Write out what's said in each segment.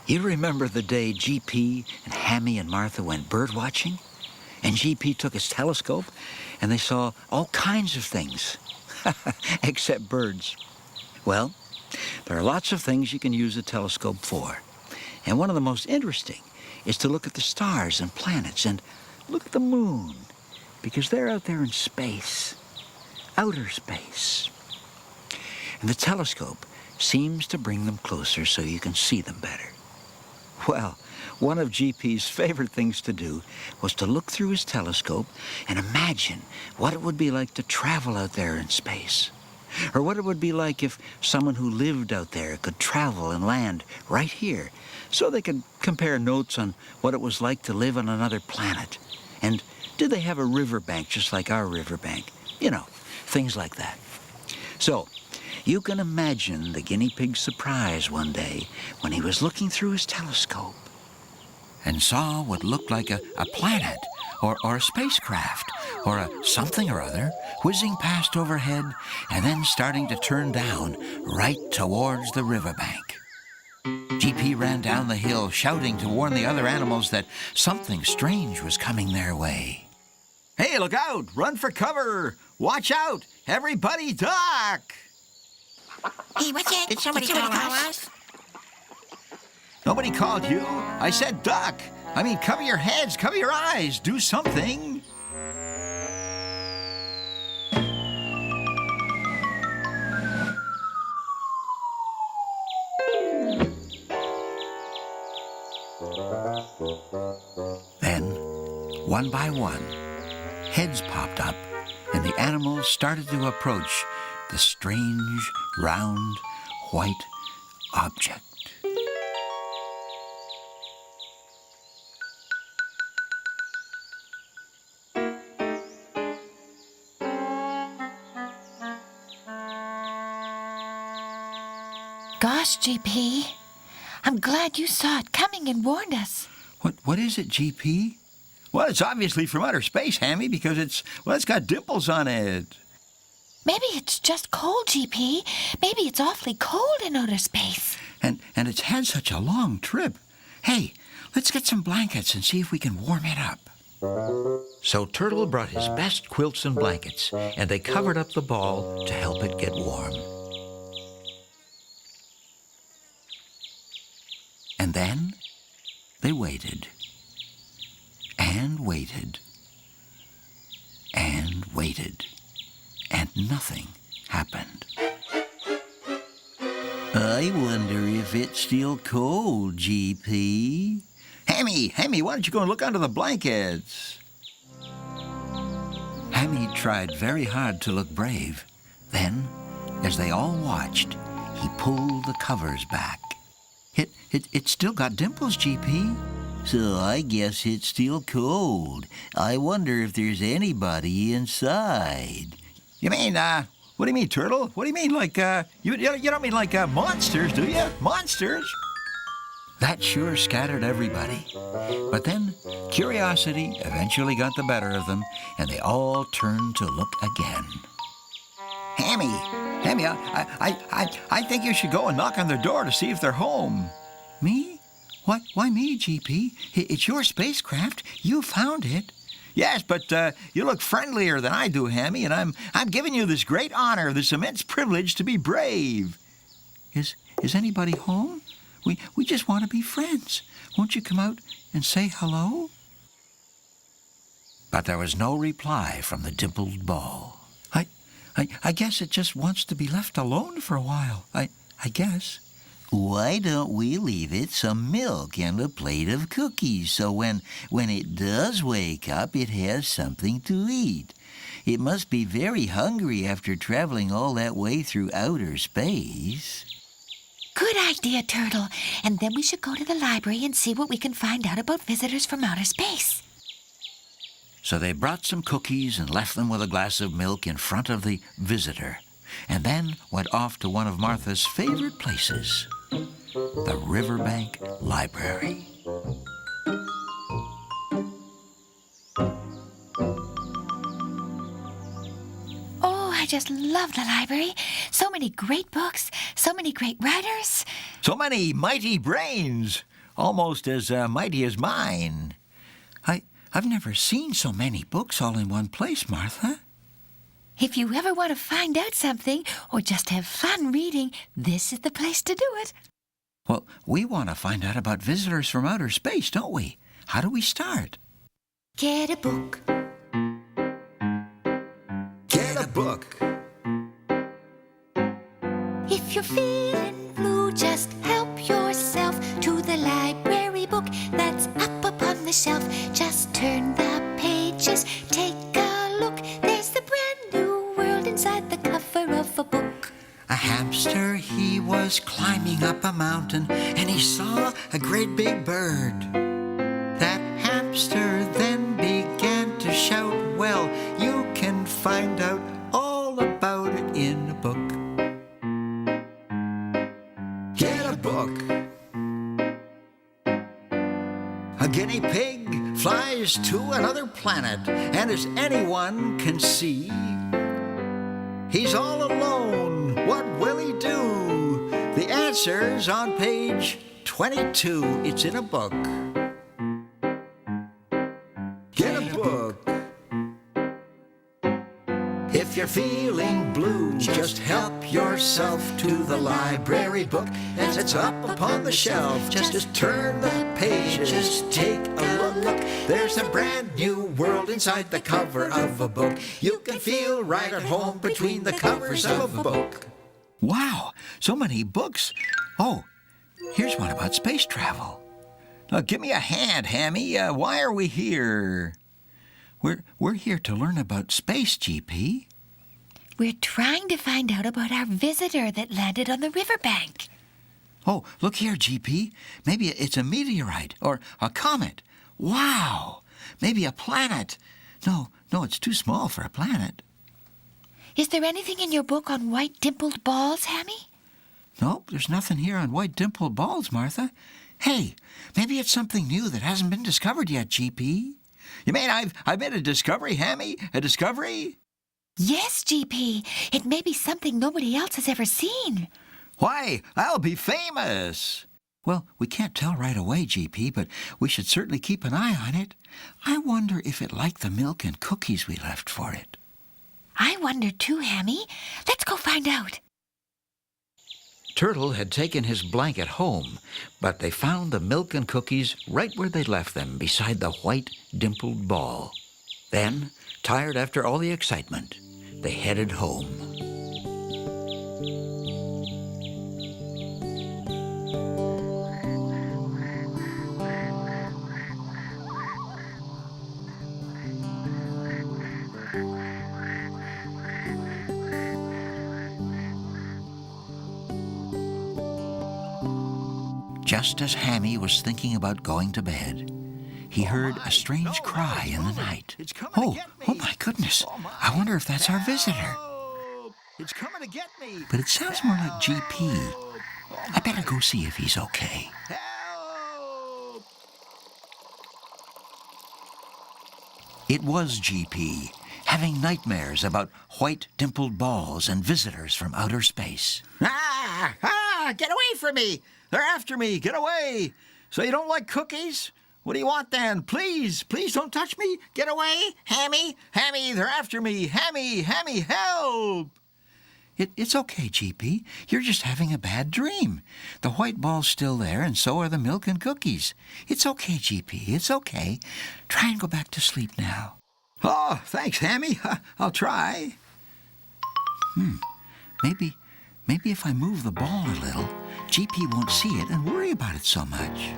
You remember the day GP and Hammy and Martha went bird watching? And GP took his telescope and they saw all kinds of things, except birds. Well, there are lots of things you can use a telescope for. And one of the most interesting is to look at the stars and planets and look at the moon, because they're out there in space, outer space. And the telescope seems to bring them closer so you can see them better. Well, one of GP's favorite things to do was to look through his telescope and imagine what it would be like to travel out there in space. Or what it would be like if someone who lived out there could travel and land right here, so they could compare notes on what it was like to live on another planet. And did they have a riverbank just like our riverbank? You know, things like that. So, you can imagine the guinea pig's surprise one day when he was looking through his telescope and saw what looked like a planet or a spacecraft or a something or other whizzing past overhead and then starting to turn down right towards the riverbank. GP ran down the hill shouting to warn the other animals that something strange was coming their way. "Hey, look out! Run for cover! Watch out! Everybody duck!" Hey, what's that? Did somebody call us? Nobody called you. I said duck. I mean, cover your heads, cover your eyes, do something. Then, one by one, heads popped up, and the animals started to approach the strange, round, white object. Gosh, GP, I'm glad you saw it coming and warned us. What is it, GP? Well, it's obviously from outer space, Hammy, because it's got dimples on it. Maybe it's just cold, GP. Maybe it's awfully cold in outer space. And it's had such a long trip. Hey, let's get some blankets and see if we can warm it up. So Turtle brought his best quilts and blankets, and they covered up the ball to help it get warm. And then they waited, and waited, and waited, and nothing happened. I wonder if it's still cold, GP. Hammy, why don't you go and look under the blankets? Hammy tried very hard to look brave. Then, as they all watched, he pulled the covers back. It's still got dimples, GP. So I guess it's still cold. I wonder if there's anybody inside. You mean, what do you mean, Turtle? What do you mean, like, you don't mean like monsters, do you? Monsters? That sure scattered everybody. But then curiosity eventually got the better of them, and they all turned to look again. Hammy, I think you should go and knock on their door to see if they're home. Me? Why me, GP? It's your spacecraft. You found it. Yes, but you look friendlier than I do, Hammy, and I'm giving you this great honor, this immense privilege to be brave. Is anybody home? We just want to be friends. Won't you come out and say hello? But there was no reply from the dimpled ball. I guess it just wants to be left alone for a while. I guess. Why don't we leave it some milk and a plate of cookies so when it does wake up, it has something to eat? It must be very hungry after traveling all that way through outer space. Good idea, Turtle. And then we should go to the library and see what we can find out about visitors from outer space. So they brought some cookies and left them with a glass of milk in front of the visitor, and then went off to one of Martha's favorite places, the Riverbank Library. Oh, I just love the library. So many great books, so many great writers. So many mighty brains. almost as mighty as mine. I've never seen so many books all in one place, Martha. If you ever want to find out something or just have fun reading, this is the place to do it. Well, we want to find out about visitors from outer space, don't we? How do we start? Get a book. Get a book. If you're feeling blue, just help yourself to the library book that's up upon the shelf. Just turn the pages, take a look. There's the brand new world inside the cover of a book. A hamster, he was climbing up a mountain, and he saw a great big bird. That hamster then began to shout, well, you can find out all about it in a book. Get a book. A guinea pig flies to another planet, and as anyone can see, he's all alone. What will he do? The answer's on page 22. It's in a book. Get a book. If you're feeling blue, just help yourself to the library book that's up upon the shelf. Just turn the pages, take a look. There's a brand new world inside the cover of a book. You can feel right at home between the covers of a book. Wow, so many books. Oh, here's one about space travel. Now, give me a hand, Hammy. Why are we here? We're here to learn about space, GP. We're trying to find out about our visitor that landed on the riverbank. Oh, look here, GP. Maybe it's a meteorite or a comet. Wow, maybe a planet. No, it's too small for a planet. Is there anything in your book on white dimpled balls, Hammy? Nope, there's nothing here on white dimpled balls, Martha. Hey, maybe it's something new that hasn't been discovered yet, GP. You mean I've made a discovery, Hammy? A discovery? Yes, GP. It may be something nobody else has ever seen. Why, I'll be famous. Well, we can't tell right away, GP, but we should certainly keep an eye on it. I wonder if it liked the milk and cookies we left for it. I wonder too, Hammy. Let's go find out. Turtle had taken his blanket home, but they found the milk and cookies right where they left them, beside the white dimpled ball. Then, tired after all the excitement, they headed home. Just as Hammy was thinking about going to bed, he heard a strange cry in the night. Oh my goodness. I wonder if that's our visitor. It's coming to get me. But it sounds more like GP. I better go see if he's okay. Help! It was GP, having nightmares about white dimpled balls and visitors from outer space. Get away from me! They're after me! Get away! So you don't like cookies? What do you want then? Please don't touch me! Get away! Hammy! They're after me! Hammy! Help! It's okay, GP. You're just having a bad dream. The white ball's still there, and so are the milk and cookies. It's okay, GP. It's okay. Try and go back to sleep now. Oh, thanks, Hammy. I'll try. Maybe if I move the ball a little, GP won't see it and worry about it so much.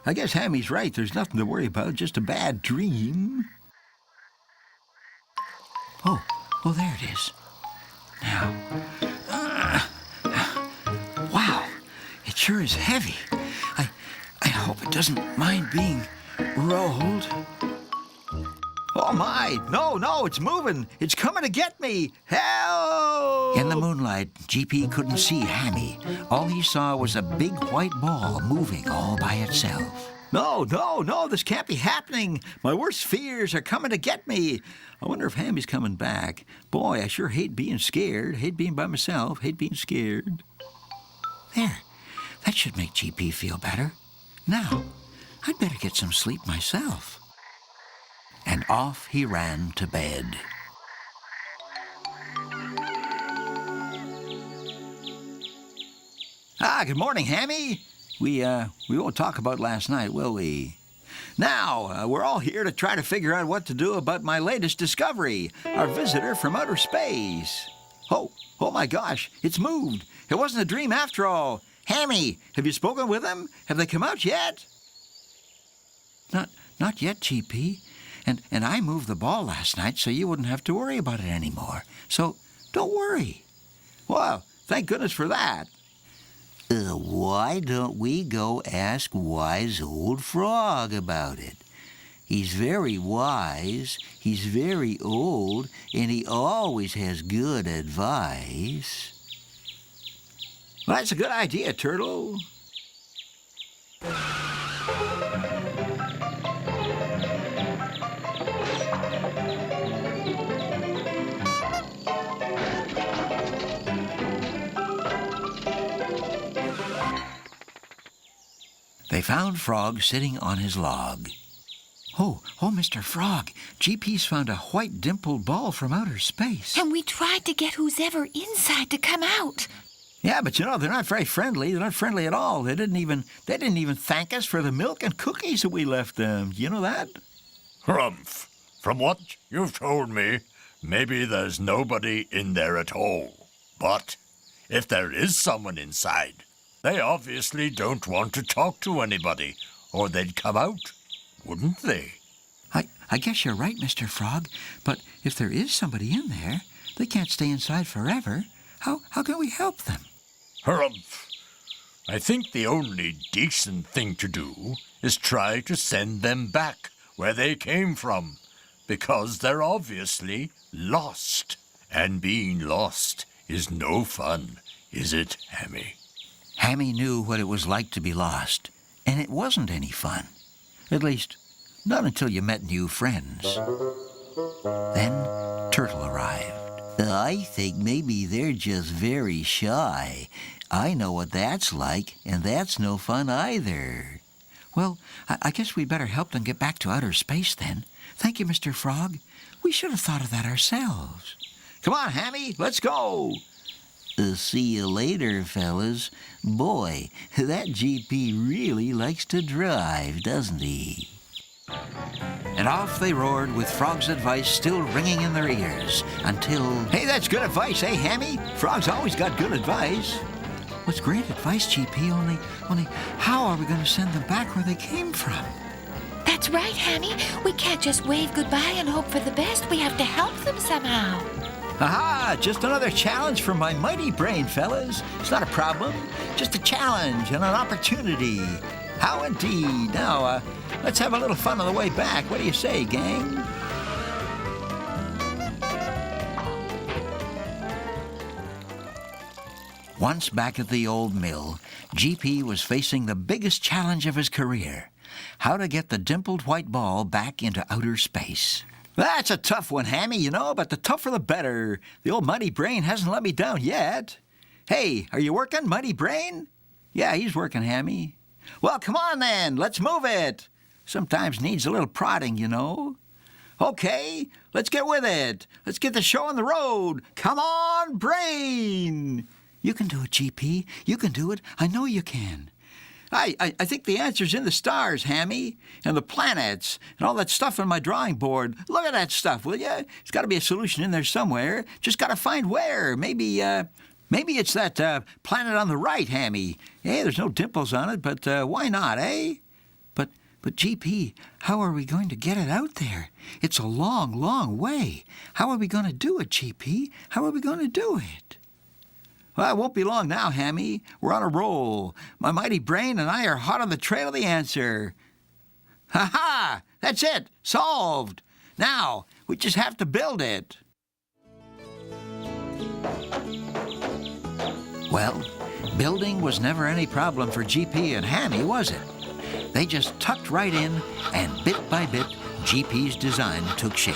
I guess Hammy's right. There's nothing to worry about, just a bad dream. Oh, there it is. Now, wow, it sure is heavy. I hope it doesn't mind being rolled. Oh, my. No, it's moving. It's coming to get me. Help! In the moonlight, GP couldn't see Hammy. All he saw was a big white ball moving all by itself. No, this can't be happening. My worst fears are coming to get me. I wonder if Hammy's coming back. Boy, I sure hate being scared. Hate being by myself. Hate being scared. There. That should make GP feel better. Now, I'd better get some sleep myself. And off he ran to bed. Good morning, Hammy. We won't talk about last night, will we? Now, we're all here to try to figure out what to do about my latest discovery, our visitor from outer space. Oh my gosh, it's moved. It wasn't a dream after all. Hammy, have you spoken with them? Have they come out yet? Not yet, GP. And I moved the ball last night so you wouldn't have to worry about it anymore. So don't worry. Well, thank goodness for that. Why don't we go ask wise old Frog about it? He's very wise, he's very old, and he always has good advice. Well, that's a good idea, Turtle. They found Frog sitting on his log. Oh, Mr. Frog, GP's found a white dimpled ball from outer space. And we tried to get who's ever inside to come out. Yeah, but you know, they're not very friendly. They're not friendly at all. They didn't even thank us for the milk and cookies that we left them. You know that? Humph. From what you've told me, maybe there's nobody in there at all. But if there is someone inside, they obviously don't want to talk to anybody, or they'd come out, wouldn't they? I guess you're right, Mr. Frog. But if there is somebody in there, they can't stay inside forever. How can we help them? Humph. I think the only decent thing to do is try to send them back where they came from, because they're obviously lost. And being lost is no fun, is it, Hammy? Hammy knew what it was like to be lost, and it wasn't any fun. At least, not until you met new friends. Then Turtle arrived. I think maybe they're just very shy. I know what that's like, and that's no fun either. Well, I guess we'd better help them get back to outer space then. Thank you, Mr. Frog. We should have thought of that ourselves. Come on, Hammy, let's go. See you later, fellas. Boy, that GP really likes to drive, doesn't he? And off they roared with Frog's advice still ringing in their ears until... Hey, that's good advice, eh, Hammy? Frog's always got good advice. What's great advice, GP, only how are we going to send them back where they came from? That's right, Hammy. We can't just wave goodbye and hope for the best. We have to help them somehow. Aha! Just another challenge from my mighty brain, fellas. It's not a problem, just a challenge and an opportunity. How indeed. Now, let's have a little fun on the way back. What do you say, gang? Once back at the old mill, GP was facing the biggest challenge of his career: how to get the dimpled white ball back into outer space. That's a tough one, Hammy, you know, but the tougher the better. The old Mighty Brain hasn't let me down yet. Hey, are you working, Mighty Brain? Yeah, he's working, Hammy. Well, come on then, let's move it. Sometimes needs a little prodding, you know. Okay, let's get with it. Let's get the show on the road. Come on, Brain. You can do it, GP. You can do it. I know you can. I think the answer's in the stars, Hammy, and the planets, and all that stuff on my drawing board. Look at that stuff, will you? There's got to be a solution in there somewhere. Just got to find where. Maybe it's that planet on the right, Hammy. Hey, there's no dimples on it, but why not, eh? But GP, how are we going to get it out there? It's a long, long way. How are we going to do it, GP? How are we going to do it? Well, it won't be long now, Hammy. We're on a roll. My mighty brain and I are hot on the trail of the answer. Ha-ha! That's it! Solved! Now, we just have to build it. Well, building was never any problem for GP and Hammy, was it? They just tucked right in, and bit by bit, GP's design took shape.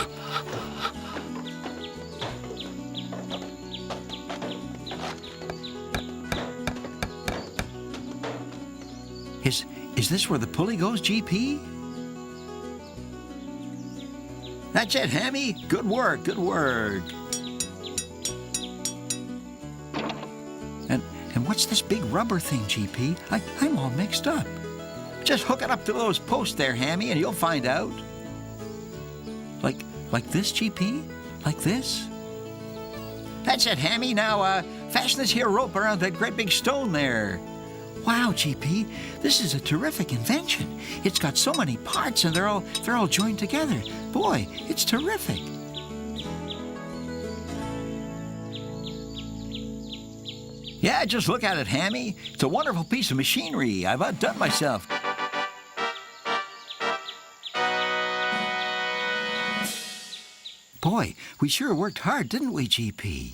Is this where the pulley goes, GP? That's it, Hammy. Good work, good work. And what's this big rubber thing, GP? I'm all mixed up. Just hook it up to those posts there, Hammy, and you'll find out. Like this, GP? Like this? That's it, Hammy. Now, fasten this here rope around that great big stone there. Wow, GP, this is a terrific invention. It's got so many parts, and they're all joined together. Boy, it's terrific. Yeah, just look at it, Hammy. It's a wonderful piece of machinery. I've outdone myself. Boy, we sure worked hard, didn't we, GP?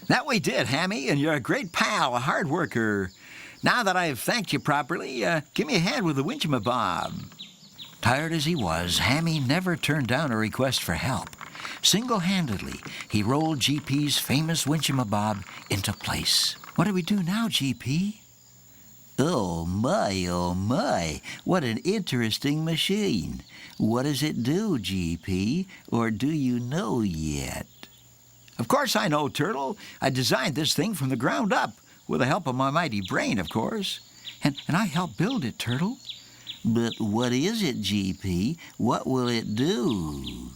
That we did, Hammy, and you're a great pal, a hard worker. Now that I've thanked you properly, give me a hand with the whinchamabob. Tired as he was, Hammy never turned down a request for help. Single-handedly, he rolled GP's famous whinchamabob into place. What do we do now, GP? Oh my, what an interesting machine. What does it do, GP? Or do you know yet? Of course I know, Turtle. I designed this thing from the ground up. With the help of my mighty brain, of course. And I helped build it, Turtle. But what is it, GP? What will it do?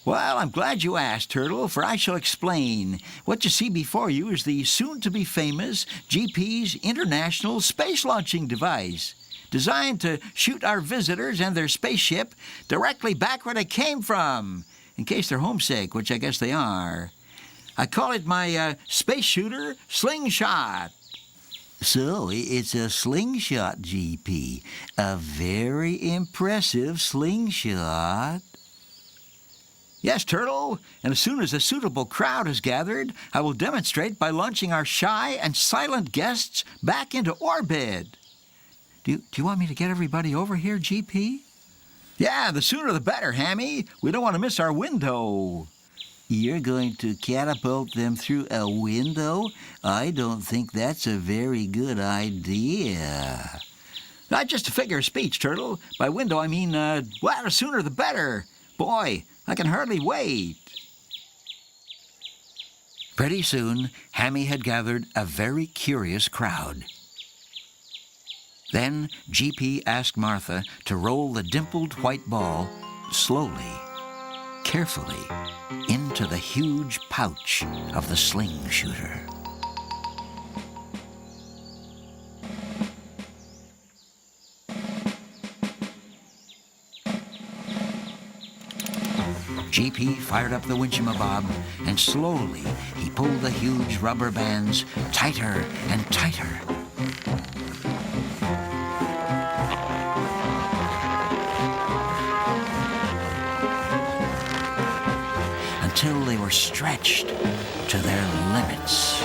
Well, I'm glad you asked, Turtle, for I shall explain. What you see before you is the soon-to-be-famous GP's International Space Launching Device, designed to shoot our visitors and their spaceship directly back where they came from, in case they're homesick, which I guess they are. I call it my space shooter slingshot. So, it's a slingshot, GP. A very impressive slingshot. Yes, Turtle, and as soon as a suitable crowd is gathered, I will demonstrate by launching our shy and silent guests back into orbit. Do you want me to get everybody over here, GP? Yeah, the sooner the better, Hammy. We don't want to miss our window. You're going to catapult them through a window? I don't think that's a very good idea. Not just a figure of speech, Turtle. By window, I mean, well, the sooner the better. Boy, I can hardly wait. Pretty soon, Hammy had gathered a very curious crowd. Then GP asked Martha to roll the dimpled white ball slowly, carefully, into the huge pouch of the sling shooter. GP fired up the whinchamabob, and slowly he pulled the huge rubber bands tighter and tighter. Until they were stretched to their limits.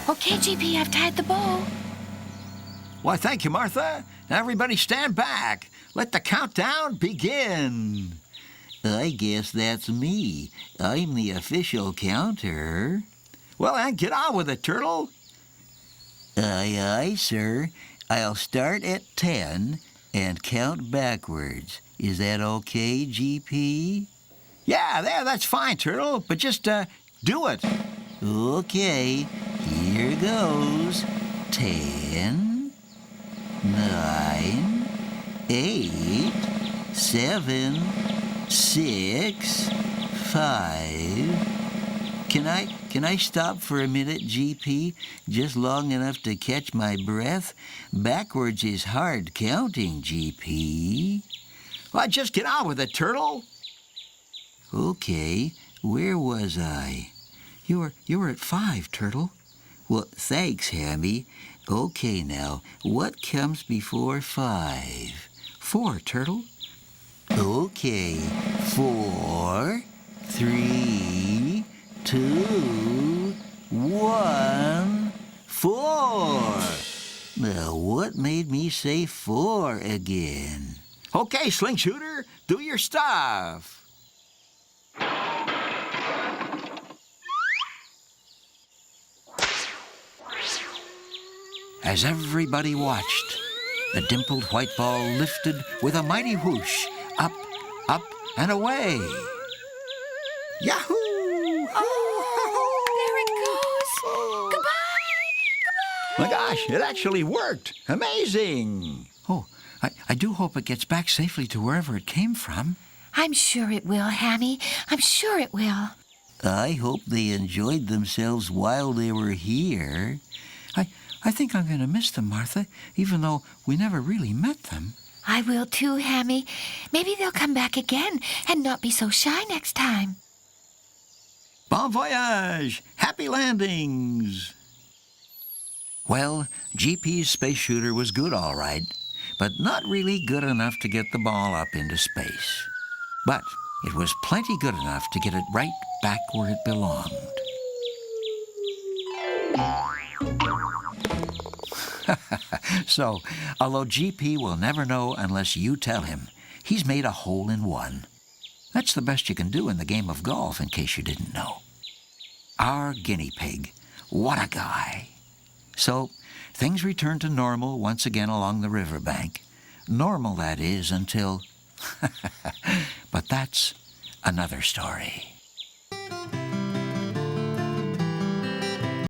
Okay, GP, I've tied the bow. Why, thank you, Martha. Now everybody stand back. Let the countdown begin. I guess that's me. I'm the official counter. Well, then, get on with it, Turtle. Aye, aye, sir. I'll start at 10 and count backwards. Is that okay, GP? Yeah, that's fine, Turtle. But just, do it. Okay, here goes. 10, 9, 8, 7, 6, 5. Can I stop for a minute, GP? Just long enough to catch my breath? Backwards is hard counting, GP. Well, just get on with it, Turtle. Okay, where was I? You were at 5, Turtle. Well, thanks, Hammy. Okay, now, what comes before 5? 4, Turtle. Okay, 4, 3, 2, 1, 4. Now, what made me say 4 again? Okay, Sling Shooter, do your stuff. As everybody watched, the dimpled white ball lifted with a mighty whoosh, up, up, and away. Yahoo! There it goes. Goodbye. My gosh, it actually worked. Amazing. Oh, I do hope it gets back safely to wherever it came from. I'm sure it will, Hammy. I'm sure it will. I hope they enjoyed themselves while they were here. I think I'm going to miss them, Martha, even though we never really met them. I will too, Hammy. Maybe they'll come back again and not be so shy next time. Bon voyage! Happy landings! Well, GP's space shooter was good, all right, but not really good enough to get the ball up into space. But it was plenty good enough to get it right back where it belonged. So, although GP will never know unless you tell him, he's made a hole-in-one. That's the best you can do in the game of golf, in case you didn't know. Our guinea pig. What a guy. So, things returned to normal once again along the riverbank. Normal, that is, until... But that's another story.